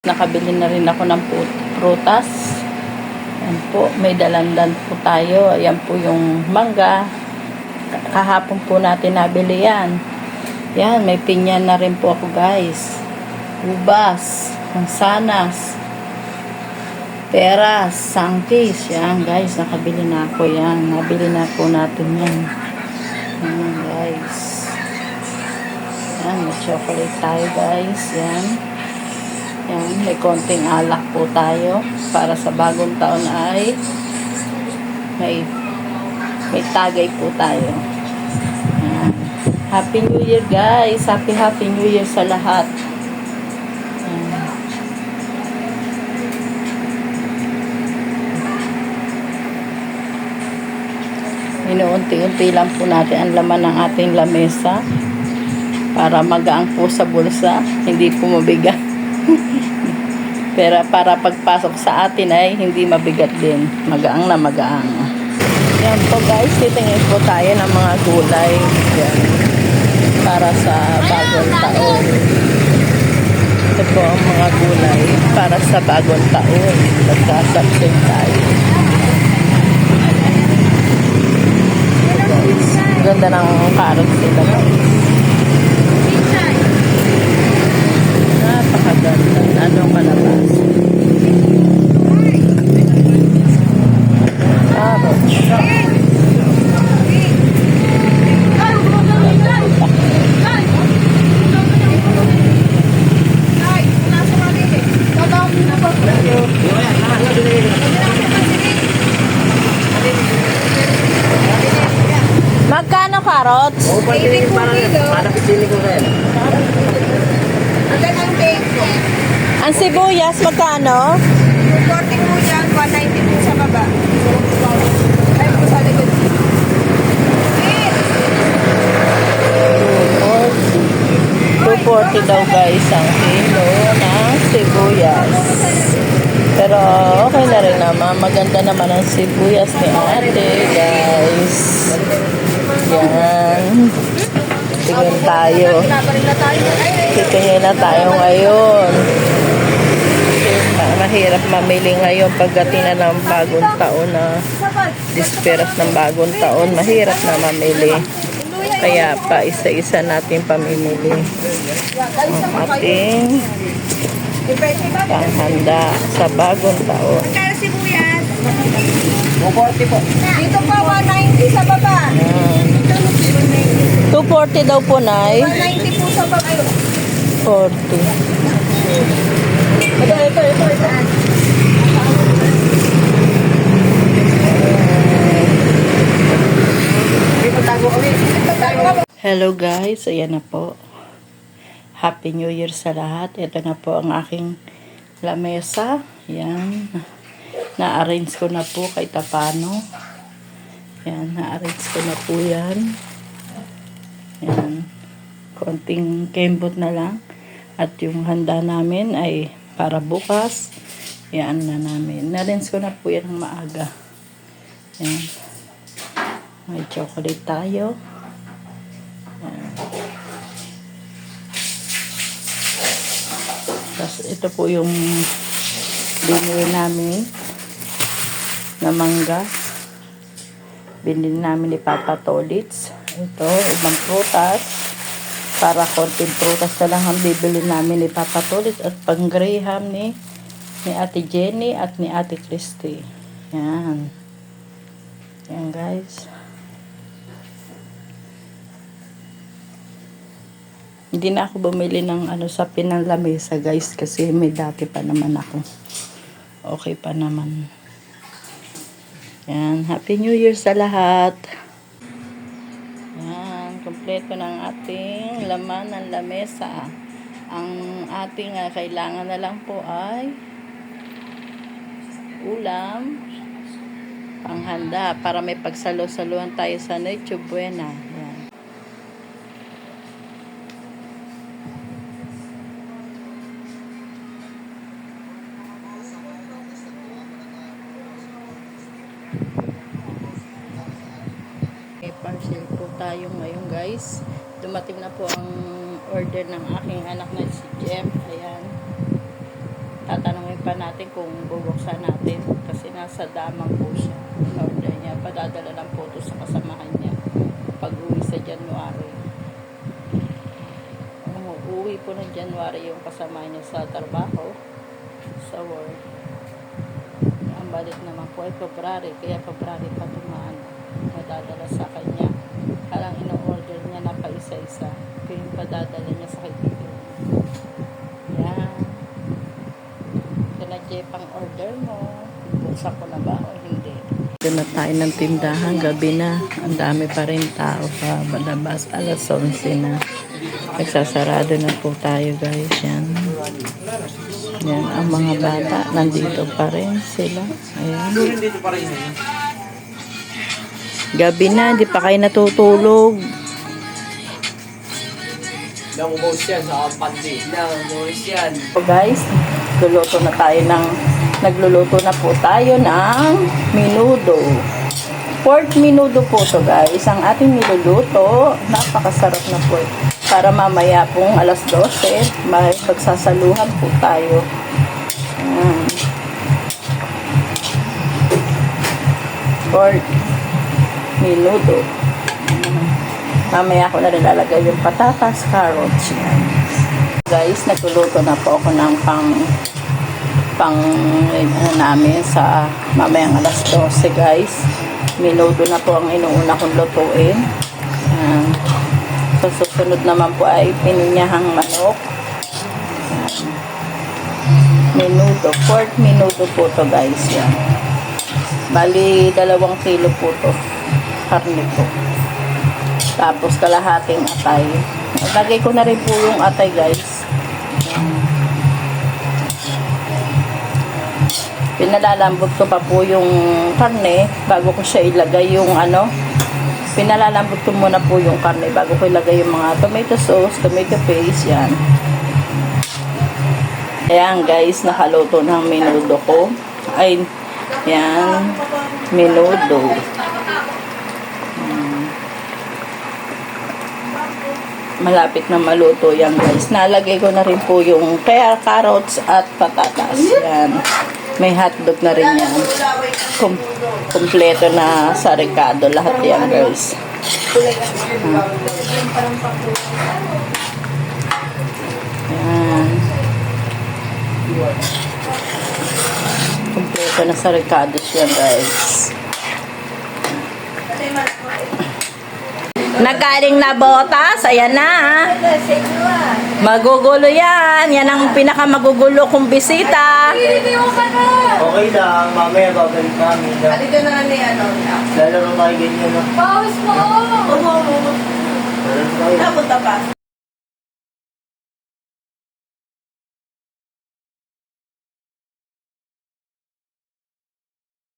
Nakabili na rin ako ng prutas. Ayan po, may dalandan po tayo. Ayan po yung mangga. Kahapon po natin nabili yan. Yan, may pinya na rin po ako guys. Ubas, mansanas, peras, sangkis. Yan guys, nakabili na ako yan. Nabili na po natin yan. Yan guys. Yan, may chocolate tayo guys. Yan. Yan, may konting alak po tayo para sa bagong taon ay may tagay po tayo. Yan. Happy New Year guys! Happy New Year sa lahat. Yan. Inuunti-unti lang po natin ang laman ng ating lamesa para magaang po sa bulsa, hindi po mabigat. Pero para pagpasok sa atin ay hindi mabigat din. Magaang na magaang. Yan po guys, titingin po tayo ng mga gulay. Yan. Para sa bagong taon. Ito po ang mga gulay para sa bagong taon. Pagkasapsin tayo. Guys, ganda ng carrots nila guys. Napakaganda. Anong kalabas? Carrots. Magkano carrots? Ang sibuyas, magkano? 240 po yan, 190 po sa baba. Ay po sa likod. 240 daw guys ang kilo ng sibuyas. Pero okay na rin naman. Maganda naman ang sibuyas ni ate guys. Yan. Tingin tayo. Titingin na tayo ngayon. Mahirap mamili ngayon pagdating na ng bagong taon na disperas ng bagong taon. Mahirap na mamili. Kaya pa isa-isa natin pamimili ang ating panghanda sa bagong taon. Kaya sibuyas. 240 po. Dito po 190 sa baba. 240 daw po, Nay. 190 po sa baba. 40. Ito. Hello guys, ayan na po. Happy New Year sa lahat. Ito na po ang aking lamesa. Yan. Na-arrange ko na po kahit paano. Yan, na-arrange ko na po yan. Yan. Konting kembot na lang. At yung handa namin ay para bukas. Yan na namin. Na-arrange ko na po yan ng maaga. Yan. May chocolate tayo. Yan. Tapos ito po yung binili namin na mangga. Binili namin ni Papa Tolits. Ito, ibang prutas. Para konting prutas na lang ang bibili namin ni Papa Tolits at pang Graham ni Ate Jenny at ni Ate Christy. Yan. Yan guys. Hindi na ako bumili ng sa pinanglamesa guys kasi may dati pa naman ako. Okay pa naman. Yan. Happy New Year sa lahat. Yan. Kompleto ng ating laman ng lamesa. Ang ating kailangan na lang po ay ulam, panghanda para may pagsalo-saluhan tayo sa Noche Buena. Yan. May parcel po tayo ngayon guys. Dumating na po ang order ng aking anak na si Jem. Ayan. tatanungin pa natin kung bubuksan natin kasi nasa damang po siya. In-order niya, padadala lang po ito sa kasamahan niya pag uwi sa January. Uwi po ng January yung kasama niya sa trabaho, sa work. Ang balik naman po ay February, kaya February pa tumaan madadala sa kanya. Parang ino-order niya na pa isa-isa, kaya yung padadala niya sa kaibigan. Yan. Ito na Jeff ang order mo. Buksan ko na ba o hindi? Doon na tayo ng tindahan, gabi na. Ang dami pa rin tao pa labas. Alas 11 na. Nagsasarado na po tayo guys. Yan. Yan. Ang mga bata nandito pa rin sila. Ayan. Gabi na, hindi pa kayo natutulog. Naubos yan sa pandi. Naubos yan. So guys, nagluluto na po tayo ng menudo. Pork menudo po to guys. Ang ating niluluto, napakasarap na po. Para mamaya pong alas 12, may pagsasaluhan po tayo. Ayan. Pork menudo. Mamaya ko na rin lalagay yung patatas, carrots. Yan. Guys, nagluluto na po ako ng pang namin sa mamayang alas 12 guys. Menudo na po ang inuuna kong lutuin. So, susunod naman po ay pininyahang manok. Menudo, pork menudo po to guys. Yan. Bali, 2 kilo po to. Karne po. Tapos kalahating atay. Lagay ko na rin po yung atay guys. Pinalalambot ko pa po yung karne bago ko siya ilagay yung pinalalambot ko muna po yung karne bago ko ilagay yung mga tomato sauce, tomato paste, yan. Ayan guys, nakaluto ng menudo ko. Ay, yan, menudo. Malapit na maluto yan guys. Nalagay ko na rin po yung carrots at patatas. Yan. May hotdog na rin yan. Kompleto na sa Ricardo. Lahat yan guys. Yan. Kompleto na sa Ricardo yan guys. Nagaling na botas, ayan na. Magugulo yan. Yan ang pinakamagugulo kong bisita. Okay lang, mamaya babalik namin. Alito na ni Lalaro tayo ganyan. Pause mo!